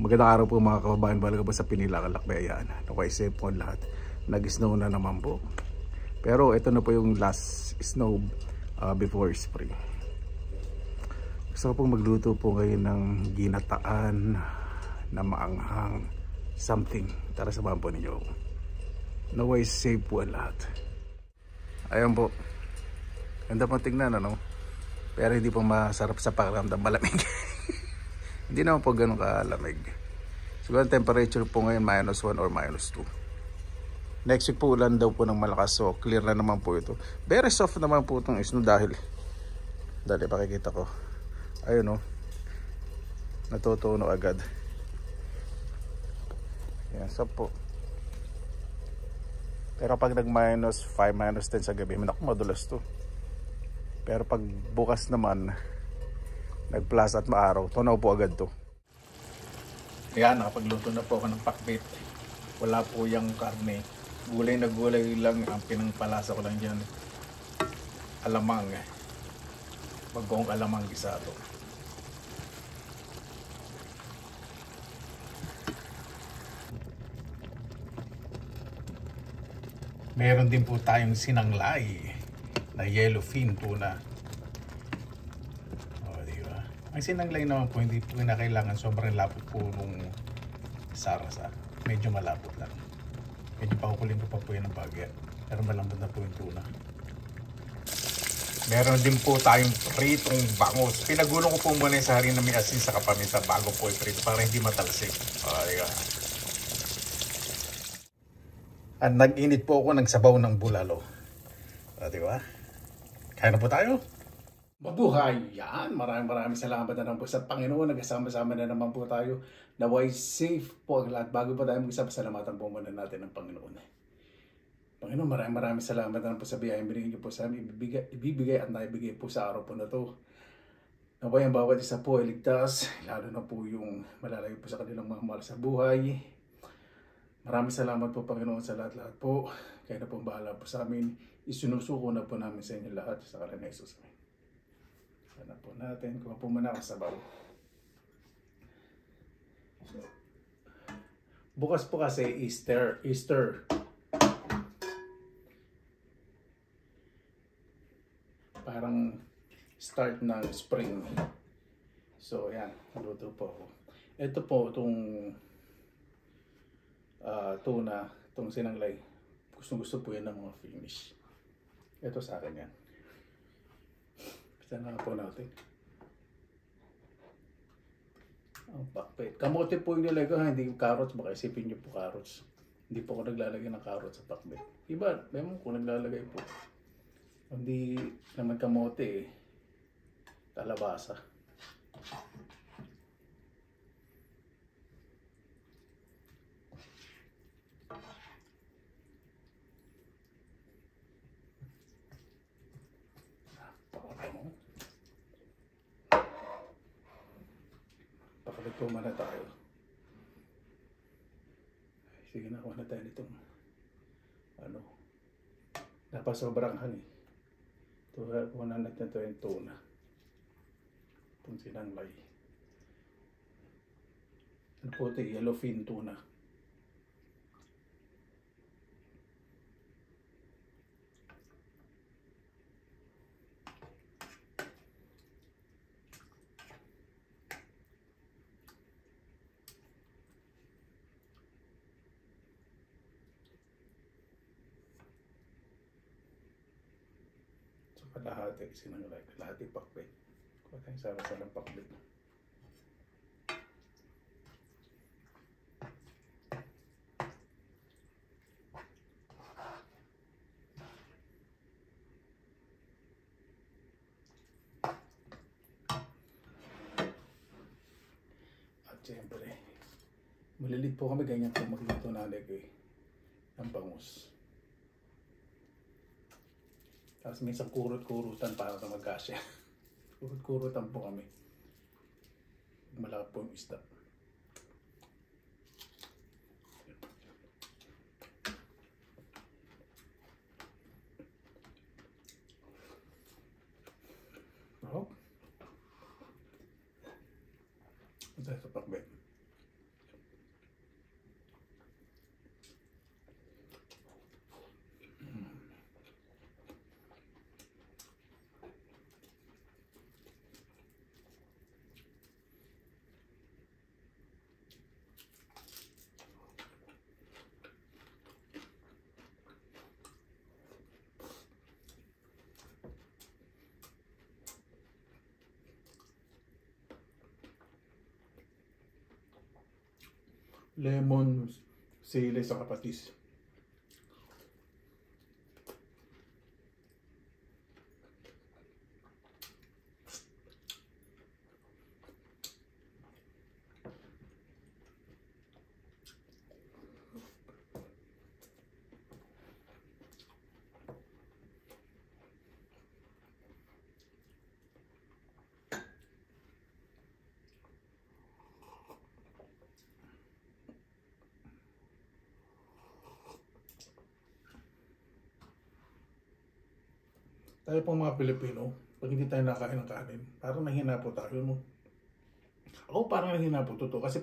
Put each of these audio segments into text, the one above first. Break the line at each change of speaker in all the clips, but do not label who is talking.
Magandang araw po mga kababayan, balik po sa Pinilakalakbayaan. Okay, safe po lahat. Nag-snow na naman po. Pero ito na po yung last snow before spring. Gusto ko pong magluto po ngayon ng ginataan na maanghang something. Tara samahan po ninyo. Naway safe po lahat. Ayan po. Ganda po tingnan, ano? Pero hindi po masarap sa pakiramdam, malamig. Hindi naman po ganun kalamig. Siguro ang temperature po ngayon -1 or -2. Next week po ulan daw po ng malakas, so clear na naman po ito. Very soft naman po itong snow dahil pakikita ko. Ayun o. Natutuno agad. Yan, soft po. Pero pag nag -5, -10 sa gabi, naku, madulas to. Pero pag bukas naman, nag-plus at maaraw, tunaw po agad to. Ayan, nakapagluto na po ako ng pakbit. Wala po yung karne. Gulay na gulay lang ang pinangpalasa ko lang dyan. Alamang. Bagong alamang gisado. Meron din po tayong sinanglay na yellowfin tuna. Ang sinanglay naman po, hindi po kinakailangan sobrang lapot po nung sarasa. Medyo malapot lang. Medyo pakukulin ko pa po yan ng bagya. Pero malambot na po yung tuna. Meron din po tayong pritong bangus. Pinagulong ko po muna sa harina na may asin sa kapaminta bago po i-prito para hindi matalsik. At nag-init po ako ng sabaw ng bulalo. Diba? Kaya na po tayo. Mabuhay! Yan! Maraming salamat na naman po sa Panginoon. Nagsama-sama na naman po tayo. Naway safe po ang lahat. Bago pa tayo mag-isa, pasalamatan po muna natin ng Panginoon. Panginoon, maraming salamat na naman po sa biyayang binigay niyo po sa amin. Ibibigay at naibigay po sa araw po na to. Naway ang bawat isa po ay ligtas. Lalo na po yung malalayo po sa kanilang mga mahal sa buhay. Maraming salamat po Panginoon sa lahat-lahat po. Kaya na po bahala po sa amin. Isinusuko na po namin sa inyo lahat sa ngalan ni Jesus. Sana po natin kung po muna kasabaw. So, bukas po kasi Easter. Parang start ng spring. So yan, naluto po ako. Ito po itong tuna, itong sinanglay. Gusto po yan ng mga finish. Ito sa akin yan. Pisa na po natin. Ang pakbet. Kamote po yung nilagay ha, hindi yung carrots. Baka isipin nyo po carrots. Hindi po ako naglalagay ng carrots sa pakbet. Iba, lemon ko naglalagay po. Hindi naman kamote eh. Kalabasa. Pakalit po muna tayo. Sige na, kuha na tayo nitong dapat sobrang hani. Kuha na natin ito yung tuna. Itong sinanglay. Ano po ito? Yellowfin tuna. Kalahati sinanglay, kalahati pakbet. Kuha tayong sarap-sarap pakbet. At syempre, malilit po kami ganyan kung magluto nanay ko ng bangus. Tapos minsan kurot-kurutan para sa magkasya. Kurot-kurutan po kami. Malaki po yung isda. Oh. Ito sa pakbet. lemon, sili sa kapatis. Tayo pong mga Pilipino, pag hindi tayo nakain ng kanin, parang nahina po tayo, no? Ako parang nahina po totoo kasi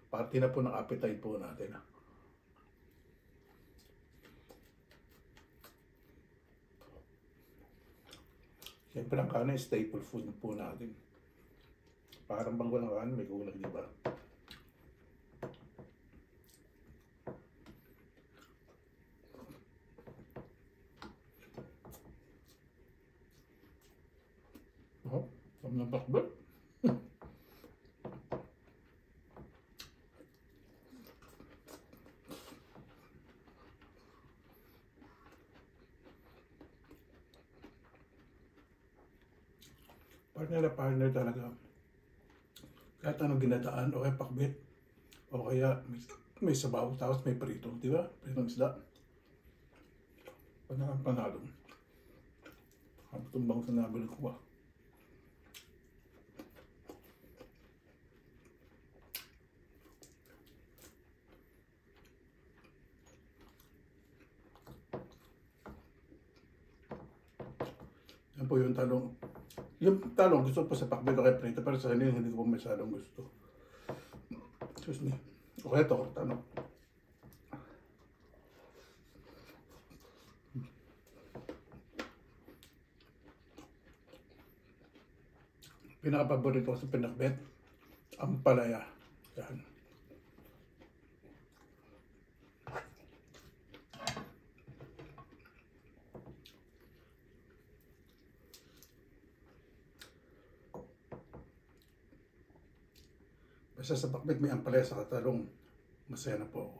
parte na po ng appetite po natin. Siyempre ang kanin, staple food po natin. Parang bang walang kanin, may kulang, di ba? Oh, ang natakbal. Partner talaga. Kahit anong ginataan o kaya pakbit o kaya may sabaw tapos may prito, di ba? Pritong isda. Panalo. Ang tumbang sa nabalik ko ba? Yan po yung talong. Yung talong gusto po sa pakbet o kaya prito, pero sa kanila hindi ko po masyadong gusto. Excuse me. O kaya ito, tanong. Pinaka-paborito ko sa pinakbet, ang palaya. Yan. Basta sa pakbet may ampalaya sa katalong, masaya na po ako.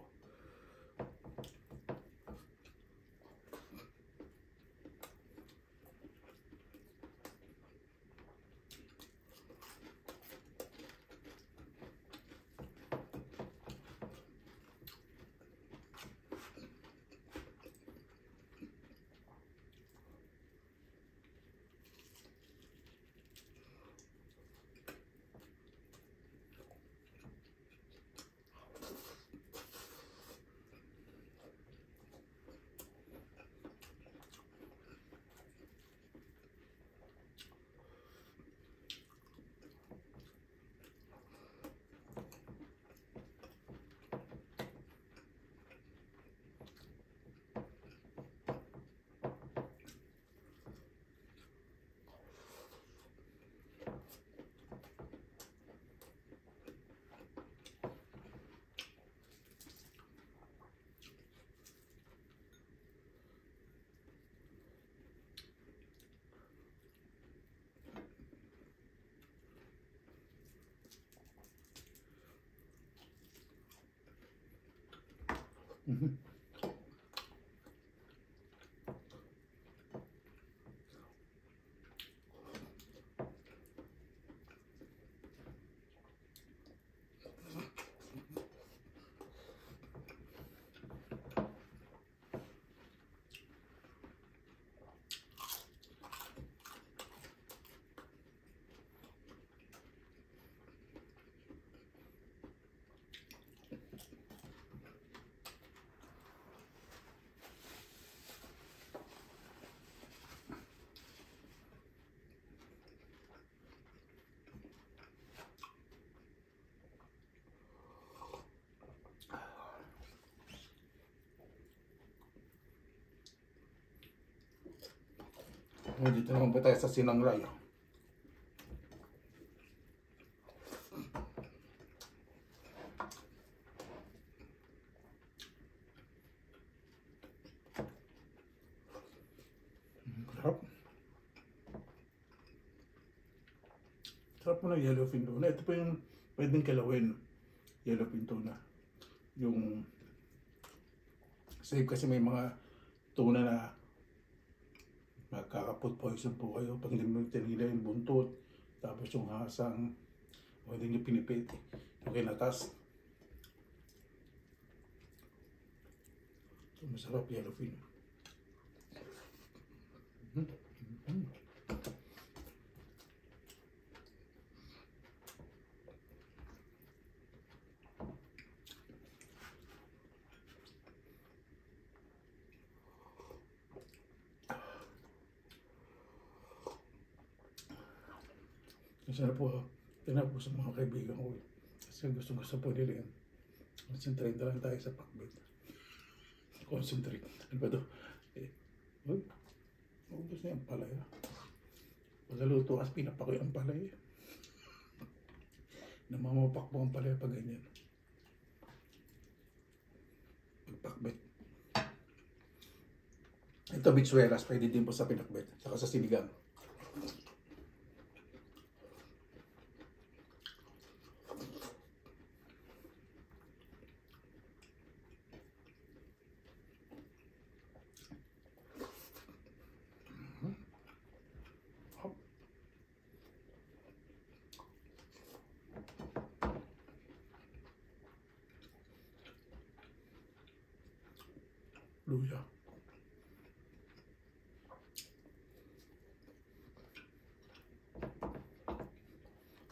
Dito naman po tayo sa sinangray. Sarap. Sarap po ng yellowfin tuna. Ito po yung pwedeng kilawin. Yellowfin tuna. yung safe, kasi may mga tuna na magkaka-food poison po kayo pag hindi mo tinila yung buntot, tapos yung hasang, o hindi nyo pinipit yung kinatas. So masarap yellowfin. Kasi po, tingnan po sa mga kaibigan ko. Kasi gusto po nila yun. Concentrate na lang tayo sa pakbet. Concentrate. Ano ba ito? Ubus na yung palaya. Pagkaluto kasi pinapakoy ang palaya. Namamapak po ang palaya pag ganyan. Pagpakbet. Ito bitsuelas, pwede din po sa pinakbet. Saka sa sinigang. Luya.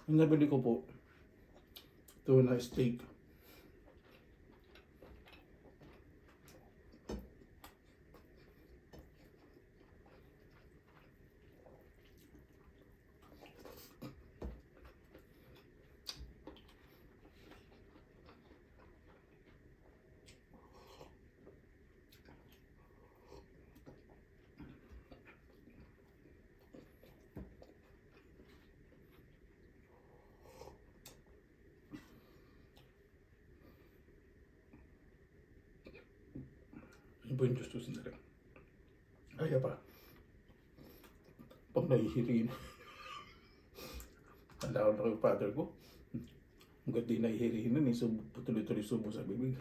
Ang nabili ko po, tuna steak. Yun po yung gustusin na rin. Kaya pa, pag nahihirin, tanda ko na yung father ko, hanggang di nahihirin nun, tuloy-tuloy subo sa bibig.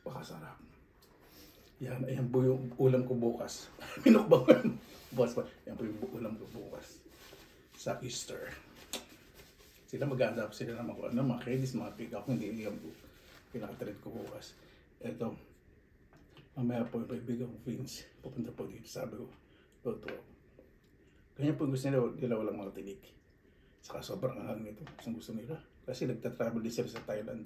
Napakasarap. Yan po yung ulam ko bukas. Pinukbangan. Bukas pa. Yan po yung ulam ko bukas. Sa Easter. Sila mag-adapt sila na mga kredis, mga pick-up. Hindi yan po. Pinaka-treat ko bukas. Ito. Mamaya po yung kaibigan ko, Vince. Pupunta po dito. Sabi ko, luto. Ganyan po gusto nila walang mga tinik. Saka sobrang ahal nito. Gusto nila. Kasi nagta-travel din sila sa Thailand.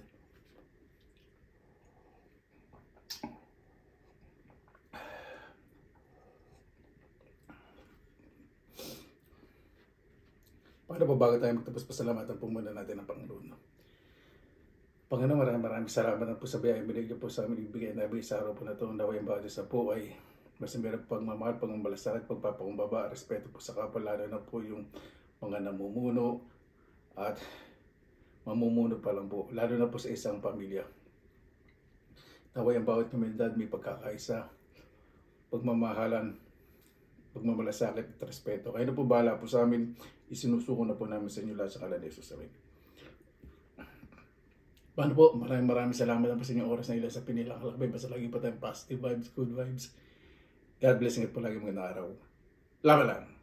Paano ba bago tayo magtapos, pasalamatan po muna natin ang Panginoon. Panginoon, maraming salamat na po sa biyayang binigay po sa amin, ibigay na sa araw po na ito. Naway ang bawat isa po ay mas meron pagmamahal, pagmamalasakit, pagpapakumbaba, respeto po sa kapwa, lalo na po yung mga namumuno at mamumuno pa lang po, lalo na po sa isang pamilya. Naway ang bawat komunidad may pagkakaisa, pagmamahalan, pagmamalasakit at respeto. Kayo na po bahala po sa amin. Isinusuko na po namin sa inyo lahat sa ngalan ni Jesus. Amen. Paano po? Maraming salamat na po sa inyong oras na ilan sa pinilakalakbay. Basta lagi pa tayong positive vibes, good vibes. God bless po lagi, magandang araw. Laban lang.